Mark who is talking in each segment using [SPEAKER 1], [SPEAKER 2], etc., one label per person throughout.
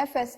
[SPEAKER 1] Fs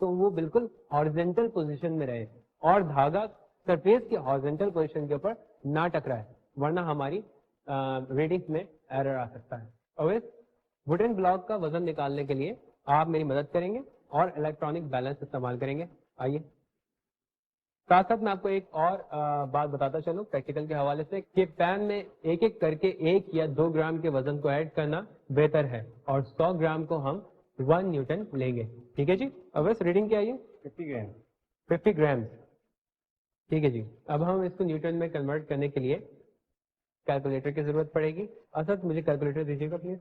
[SPEAKER 2] تو وہ بالکل ہارزنٹل پوزیشن میں رہے اور دھاگا سرفیس کی ہارزنٹل پوزیشن کے اوپر نہ ٹکرائے, ورنہ ہماری ریڈنگ میں ایرر آ سکتا ہے. اور ووڈن بلاک کا وزن نکالنے کے لیے آپ میری مدد کریں گے اور الیکٹرانک بیلنس استعمال کریں گے. آئیے ساتھ ساتھ میں آپ کو ایک اور بات بتاتا چلوں پریکٹیکل کے حوالے سے کہ پین میں ایک ایک کر کے 1 یا 2 گرام کے وزن کو ایڈ کرنا بہتر ہے اور 100 گرام کو ہم 1 نیوٹن لیں گے. ٹھیک ہے جی. اب اس ریڈنگ کیا آئیے 50 گرام. ٹھیک ہے جی. اب ہم اس کو نیوٹن میں کنورٹ کرنے کے لیے کیلکولیٹر کی ضرورت پڑے گی. اسد مجھے کیلکولیٹر دیجیے گا پلیز.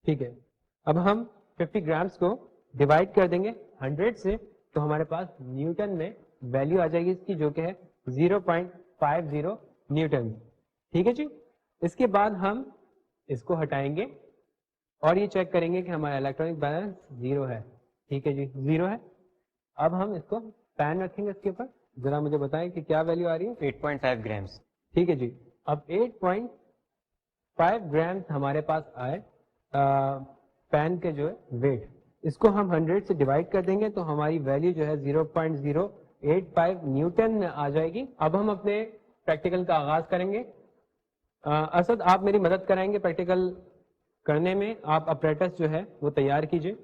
[SPEAKER 2] ٹھیک ہے. اب ہم 50 گرامس کو ڈیوائڈ کر دیں گے 100 سے, تو ہمارے پاس نیوٹن میں ویلیو آ جائے گی اس کی, جو کہ ہے 0.50 نیوٹن. ٹھیک ہے جی. اس کے بعد ہم اس کو ہٹائیں گے اور یہ چیک کریں گے کہ ہمارا الیکٹرانک بیلنس 0 ہے. ٹھیک ہے جی, 0 ہے. اب ہم اس کو پین رکھیں گے اس کے اوپر. ذرا مجھے بتائیں کہ کیا ویلیو آ رہی ہے.
[SPEAKER 3] 8.5 گرامس.
[SPEAKER 2] ٹھیک ہے جی. اب 8.5 گرام ہمارے پاس آئے پین کے جو ہے ویٹ, اس کو ہم 100 سے ڈیوائڈ کر دیں گے تو ہماری ویلیو جو ہے 0.085 نیوٹن میں آ جائے گی. اب ہم اپنے پریکٹیکل کا آغاز کریں گے. اسد آپ میری مدد کرائیں گے پریکٹیکل کرنے میں. آپ اپریٹس جو ہے وہ تیار کیجئے.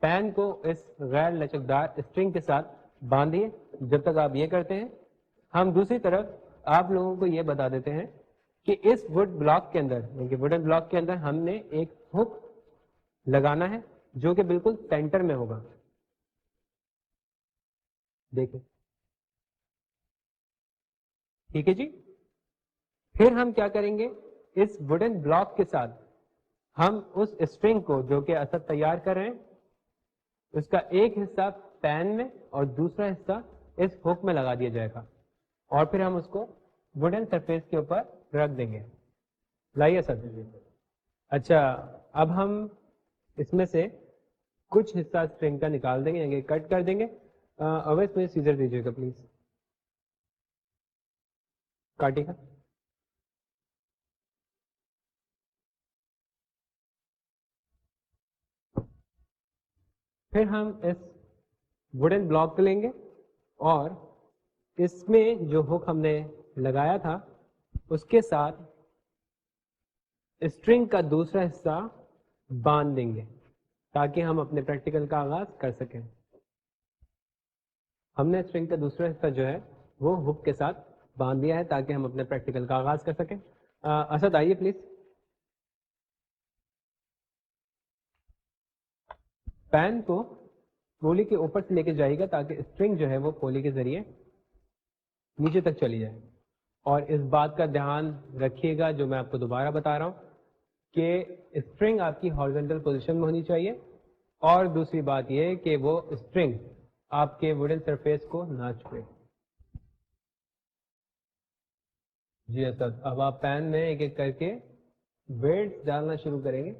[SPEAKER 2] پین کو اس غیر لچکدار اسٹرنگ کے ساتھ باندھیے. جب تک آپ یہ کرتے ہیں ہم دوسری طرف آپ لوگوں کو یہ بتا دیتے ہیں کہ اس ووڈ بلاک کے اندر, ووڈن بلاک کے اندر ہم نے ایک ہک لگانا ہے جو کہ بالکل سینٹر میں ہوگا. دیکھیں. ٹھیک ہے جی. پھر ہم کیا کریں گے, اس ووڈن بلاک کے ساتھ ہم اس اسٹرنگ کو جو کہ اسد تیار کر رہے ہیں اس کا ایک حصہ پین میں اور دوسرا حصہ اس ہک میں لگا دیا جائے گا اور پھر ہم اس کو ووڈن سرفیس کے اوپر رکھ دیں گے. لائیے سر. اچھا, اب ہم اس میں سے کچھ حصہ اسٹرنگ کا نکال دیں گے, یعنی کٹ کر دیں گے. اویس مجھے سیزر دیجیے گا پلیز. کاٹے گا. پھر ہم اس ووڈن بلاک کو لیں گے اور اس میں جو ہک ہم نے لگایا تھا اس کے ساتھ اسٹرنگ کا دوسرا حصہ باندھ دیں گے تاکہ ہم اپنے پریکٹیکل کا آغاز کر سکیں. ہم نے اسٹرنگ کا دوسرا حصہ جو ہے وہ ہک کے ساتھ باندھ دیا ہے تاکہ ہم اپنے پریکٹیکل کا آغاز کر سکیں. اسد آئیے پلیز. پین کو پولی کے اوپر سے لے کے جائے گا تاکہ اسٹرنگ جو ہے وہ پولی کے ذریعے نیچے تک چلی جائے. اور اس بات کا دھیان رکھیے گا جو میں آپ کو دوبارہ بتا رہا ہوں کہ اسٹرنگ آپ کی ہارزنٹل پوزیشن میں ہونی چاہیے, اور دوسری بات یہ کہ وہ اسٹرنگ آپ کے ووڈن سرفیس کو نہ چھوئے. جی اسد, اب آپ پین میں ایک ایک کر کے ویٹس ڈالنا شروع کریں گے.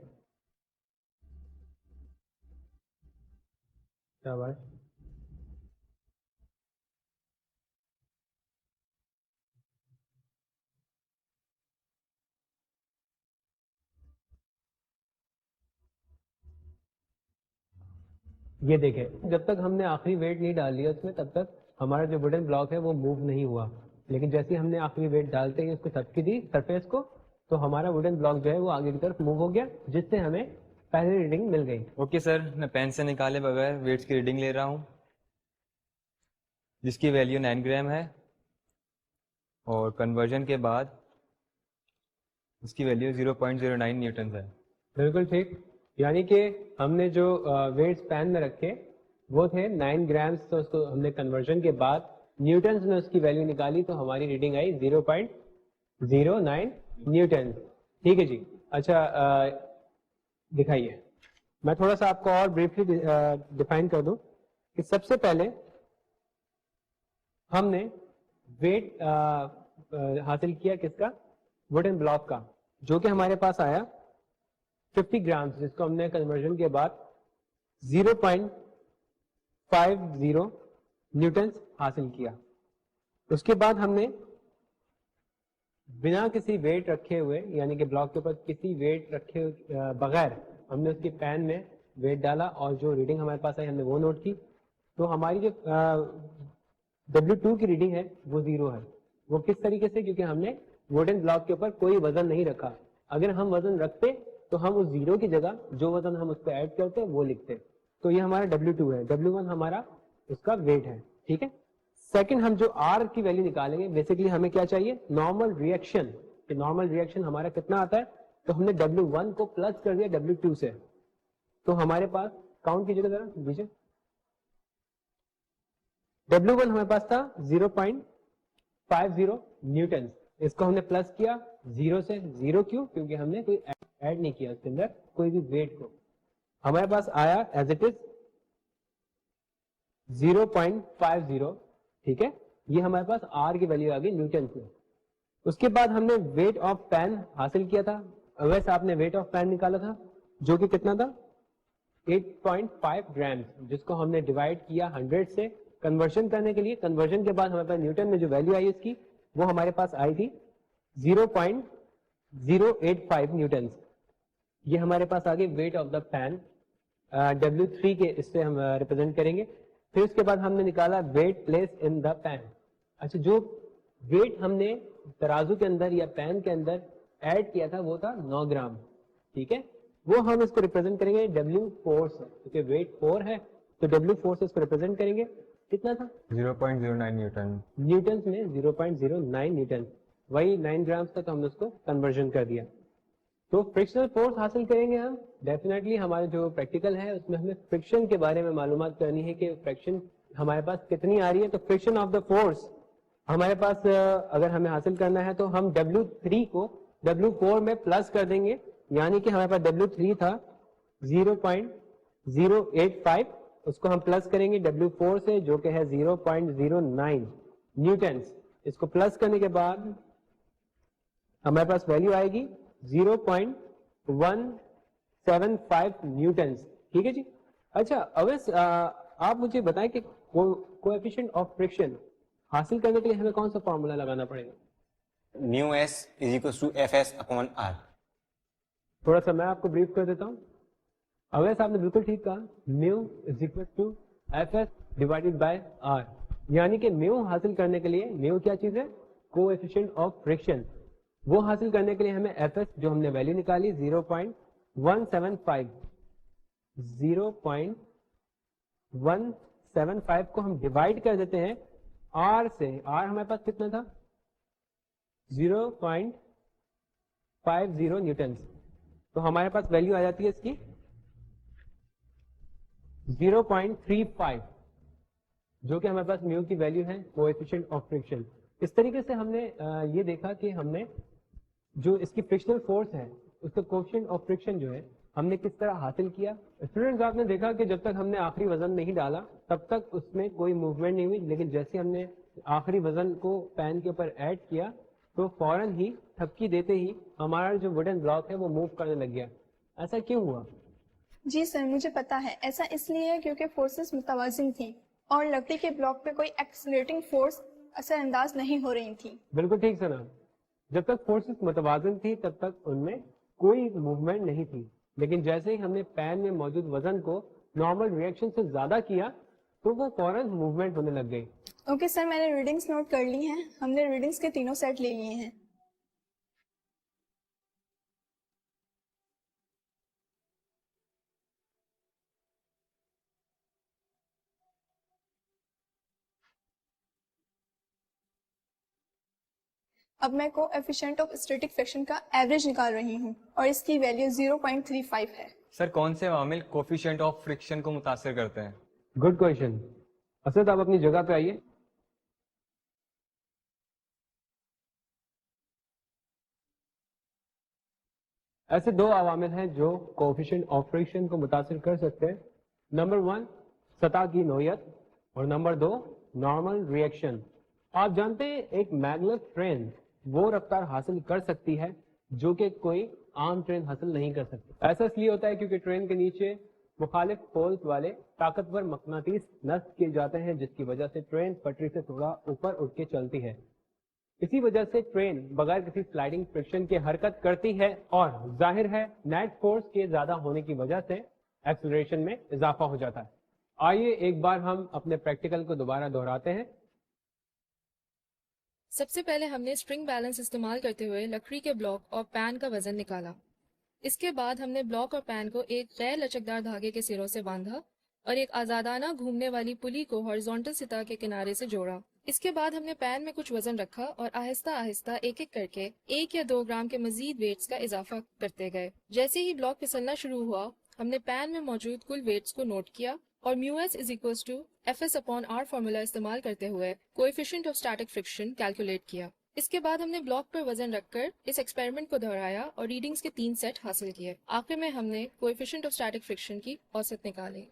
[SPEAKER 2] شاباش. یہ دیکھیں, جب تک ہم نے آخری ویٹ نہیں ڈال لیا اس میں تب تک ہمارا جو ووڈن بلاک ہے وہ موو نہیں ہوا, لیکن جیسے ہم نے آخری ویٹ ڈالتے ہی اس کو تھپکی دی سرفیس کو تو ہمارا ووڈن بلاک جو ہے وہ آگے کی طرف موو ہو گیا, جس سے ہمیں پہلی ریڈنگ مل گئی.
[SPEAKER 4] اوکے سر, میں پین سے نکالے بغیر ویٹس کی ریڈنگ لے رہا ہوں جس کی ویلیو 9 گرام ہے, اور کنورژن کے بعد اس کی ویلیو 0.09 نیوٹن ہے.
[SPEAKER 2] بالکل ٹھیک. یعنی کہ ہم نے جو ویٹس پین میں رکھے وہ تھے 9 گرامس, تو اس کو ہم نے کنورژن کے بعد نیوٹنس میں اس کی ویلیو نکالی تو ہماری ریڈنگ آئی 0.09 نیوٹن. ٹھیک ہے جی. اچھا دکھائیے. میں تھوڑا سا آپ کو اور بریفلی ڈیفائن کر دوں کہ سب سے پہلے ہم نے ویٹ حاصل کیا کس کا, ووڈن بلاک کا, جو کہ ہمارے پاس آیا 50 گرام, جس کو ہم نے کنورژن کے بعد 0.50 نیوٹن حاصل کیا. اس کے بعد ہم نے بنا کسی ویٹ رکھے ہوئے, یعنی کہ بلاک کے اوپر کسی ویٹ رکھے بغیر ہم نے اس کی پین میں ویٹ ڈالا اور جو ریڈنگ ہمارے پاس آئی ہم نے وہ نوٹ کی, تو ہماری جو W2 کی ریڈنگ ہے وہ 0 ہے. وہ کس طریقے سے؟ کیونکہ ہم نے ووڈن بلاک کے اوپر کوئی وزن نہیں رکھا. اگر ہم وزن رکھتے تو ہم اس 0 کی جگہ جو وزن ہم اس پہ ایڈ کرتے وہ لکھتے. تو یہ ہمارا W2 ہے, W1 ہمارا اس کا ویٹ ہے. ٹھیک ہے. سیکنڈ, ہم جو R کی ویلو نکالیں گے, بیسکلی ہمیں کیا چاہیے؟ Normal reaction. کہ نارمل ریئیکشن ہمارا کتنا آتا ہے, تو ہم نے W1 کو پلس کر دیا W2 سے, تو ہمارے پاس کاؤنٹ کیجیے گا ذرا دیجیے. W1 ہمارے پاس تھا 0.50 نیوٹن, اس کو ہم نے پلس کیا 0 سے. 0 کیوں؟ کیونکہ ہم نے کوئی ایڈ نہیں کیا اس کے اندر کوئی بھی ویٹ کو. ہمارے پاس آیا ایز اٹ از 0.50. ٹھیک ہے, یہ ہمارے پاس آر کی ویلو آ گئی نیوٹن میں. اس کے بعد ہم نے ویٹ آف پین حاصل کیا تھا. ویسے آپ نے ویٹ آف پین نکالا تھا جو کہ کتنا تھا 8.5 گرام, جس کو ہم نے ڈیوائڈ کیا 100 سے کنورژن کرنے کے لیے. کنورژن کے بعد ہمارے پاس نیوٹن میں جو ویلو آئی اس کی وہ ہمارے پاس آئی تھی 0.085 نیوٹن. یہ ہمارے پاس آگے weight of the pain W3 کے اس سے ہم ریپرزینٹ کریں گے. پھر اس کے بعد ہم نے نکالا weight place in the pan. اچھا, جو ویٹ ہم نے ترازو کے اندر یا پین کے اندر ایڈ کیا تھا وہ تھا 9 گرام. ٹھیک ہے, وہ ہم اس کو ریپرزینٹ کریں گے W4 سے, کیونکہ ویٹ 4 ہے تو W4 سے اس کو ریپرزینٹ کریں گے. کتنا تھا
[SPEAKER 4] 0.09 نیوٹن.
[SPEAKER 2] نیوٹنس میں 0.09 نیوٹن, وہی 9 گرامز تک ہم نے اس کو کنورژن کر دیا. تو فرکشنل فورس حاصل کریں گے ہم. ڈیفینیٹلی ہمارا جو پریکٹیکل ہے اس میں ہمیں فرکشن کے بارے میں معلومات کرنی ہے کہ فرکشن ہمارے پاس کتنی آ رہی ہے. تو فرکشن آف دا فورس ہمارے پاس اگر ہمیں حاصل کرنا ہے تو ہم W3 کو W4 میں پلس کر دیں گے, یعنی کہ ہمارے پاس W3 تھا 0.085, اس کو ہم پلس کریں گے W4 سے جو کہ ہے 0.09 نیوٹنس. اس کو پلس کرنے کے بعد ہمارے پاس ویلو آئے گی 0.175 نیوٹنس. ٹھیک ہے جی. اچھا اویس, آپ مجھے بتائیں کہ کوفیشینٹ آف فرکشن حاصل کرنے کے لیے ہمیں کون سا فارمولا لگانا پڑے گا؟
[SPEAKER 3] μs = Fs/R.
[SPEAKER 2] تھوڑا سا میں آپ کو بریف کر دیتا ہوں. اویس آپ نے بالکل ٹھیک کہا, μ = Fs/R, یعنی کہ میو حاصل کرنے کے لیے, میو کیا چیز ہے؟ Coefficient of friction. وہ حاصل کرنے کے لیے ہمیں Fs جو ہم نے ویلو نکالی 0.175 کو ہم ڈیوائڈ کر دیتے ہیں R سے. R ہمارے پاس کتنا تھا 0.50 نیوٹن, تو ہمارے پاس ویلو آ جاتی ہے اس کی 0.35, جو کہ ہمارے پاس میو کی ویلو ہے کوفیشینٹ آف فرکشن. اس طریقے سے ہم نے یہ دیکھا کہ ہم نے جو اس کی فرکشنل فورس ہے اس کا کوفیشینٹ آف فرکشن جو ہے ہم نے کس طرح حاصل کیا. اسٹوڈینٹس آپ نے دیکھا کہ جب تک ہم نے آخری وزن نہیں ڈالا تب تک اس میں کوئی موومنٹ نہیں ہوئی, لیکن جیسے ہم نے آخری وزن کو پین کے اوپر ایڈ کیا تو فوراً ہی تھپکی دیتے ہی ہمارا جو ووڈن بلاک ہے وہ موو کرنے لگ گیا. ایسا کیوں ہوا؟
[SPEAKER 1] جی سر, مجھے پتا ہے. ایسا اس لیے ہے کیونکہ فورسز متوازن تھیں اور لکڑی کے بلاک پہ کوئی ایکسلریٹنگ فورس اثر انداز نہیں ہو رہی تھی.
[SPEAKER 2] بالکل ٹھیک سر. جب تک فورسز متوازن تھی تب تک ان میں کوئی موومنٹ نہیں تھی, لیکن جیسے ہی ہم نے پین میں موجود وزن کو نارمل ریئیکشن سے زیادہ کیا تو وہ فوراً موومنٹ ہونے لگ گئی.
[SPEAKER 1] اوکے سر, میں نے ریڈنگز نوٹ کر لی ہیں. ہم نے ریڈنگز کے تینوں سیٹ لے لیے ہیں. اب میں کوفیشینٹ آف اسٹیٹک فرکشن کا ایوریج نکال رہی ہوں اور اس کی ویلیو 0.35 ہے.
[SPEAKER 4] سر کون سے عوامل کوفیشینٹ آف فرکشن کو متاثر کرتے ہیں؟
[SPEAKER 2] Good question. اسد آپ اپنی جگہ پہ آئیے. ایسے دو عوامل ہیں جو کوفیشینٹ آف فرکشن کو متاثر کر سکتے ہیں. نمبر 1 سطح کی نوعیت اور نمبر 2 نارمل ریئیکشن. آپ جانتے ہیں ایک میگلیف ٹرین وہ رفتار حاصل کر سکتی ہے جو کہ کوئی عام ٹرین حاصل نہیں کر سکتی. ایسا اس لیے ہوتا ہے کیونکہ ٹرین کے نیچے مخالف پولز والے طاقتور مقناطیس نصب کیے جاتے ہیں جس کی وجہ سے ٹرین پٹری سے تھوڑا اوپر اٹھ کے چلتی ہے. اسی وجہ سے ٹرین بغیر کسی سلائڈنگ فرکشن کے حرکت کرتی ہے اور ظاہر ہے نیٹ فورس کے زیادہ ہونے کی وجہ سے ایکسلریشن میں اضافہ ہو جاتا ہے. آئیے ایک بار ہم اپنے پریکٹیکل کو دوبارہ دہراتے ہیں.
[SPEAKER 5] سب سے پہلے ہم نے اسپرنگ بیلنس استعمال کرتے ہوئے لکڑی کے بلاک اور پین کا وزن نکالا. اس کے بعد ہم نے بلاک اور پین کو ایک غیر لچکدار دھاگے کے سروں سے باندھا اور ایک آزادانہ گھومنے والی پلی کو ہارزونٹل سطح کے کنارے سے جوڑا. اس کے بعد ہم نے پین میں کچھ وزن رکھا اور آہستہ آہستہ ایک ایک کر کے 1 یا 2 گرام کے مزید ویٹس کا اضافہ کرتے گئے. جیسے ہی بلاک پھسلنا شروع ہوا ہم نے پین میں موجود کل ویٹس کو نوٹ کیا اور μs = Fs/R فارمولا استعمال کرتے ہوئے کوئیفیشنٹ آف اسٹیٹک فرکشن کیلکولیٹ کیا. اس کے بعد ہم نے بلاک پر وزن رکھ کر اس ایکسپیریمنٹ کو دہرایا اور ریڈنگز کے 3 سیٹ حاصل کیے. آخر میں ہم نے کوئیفیشنٹ آف اسٹیٹک فرکشن کی اوسط نکالی.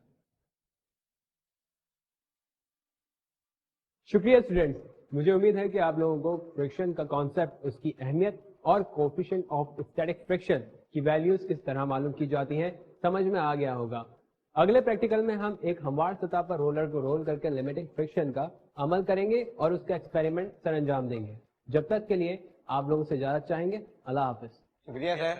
[SPEAKER 2] شکریہ اسٹوڈینٹس. مجھے امید ہے کہ آپ لوگوں کو فرکشن کا کانسیپٹ، اس کی اہمیت اور کوفیشنٹ آف اسٹیٹک فرکشن کی ویلیوز کس طرح معلوم کی جاتی ہیں سمجھ میں آ گیا ہوگا. اگلے پریکٹیکل میں ہم ایک ہموار سطح پر رولر کو رول کر کے لمیٹنگ فرکشن کا عمل کریں گے اور اس کا ایکسپیریمنٹ سر انجام دیں گے. جب تک کے لیے آپ لوگوں سے اجازت چاہیں گے. اللہ حافظ.
[SPEAKER 3] شکریہ سر.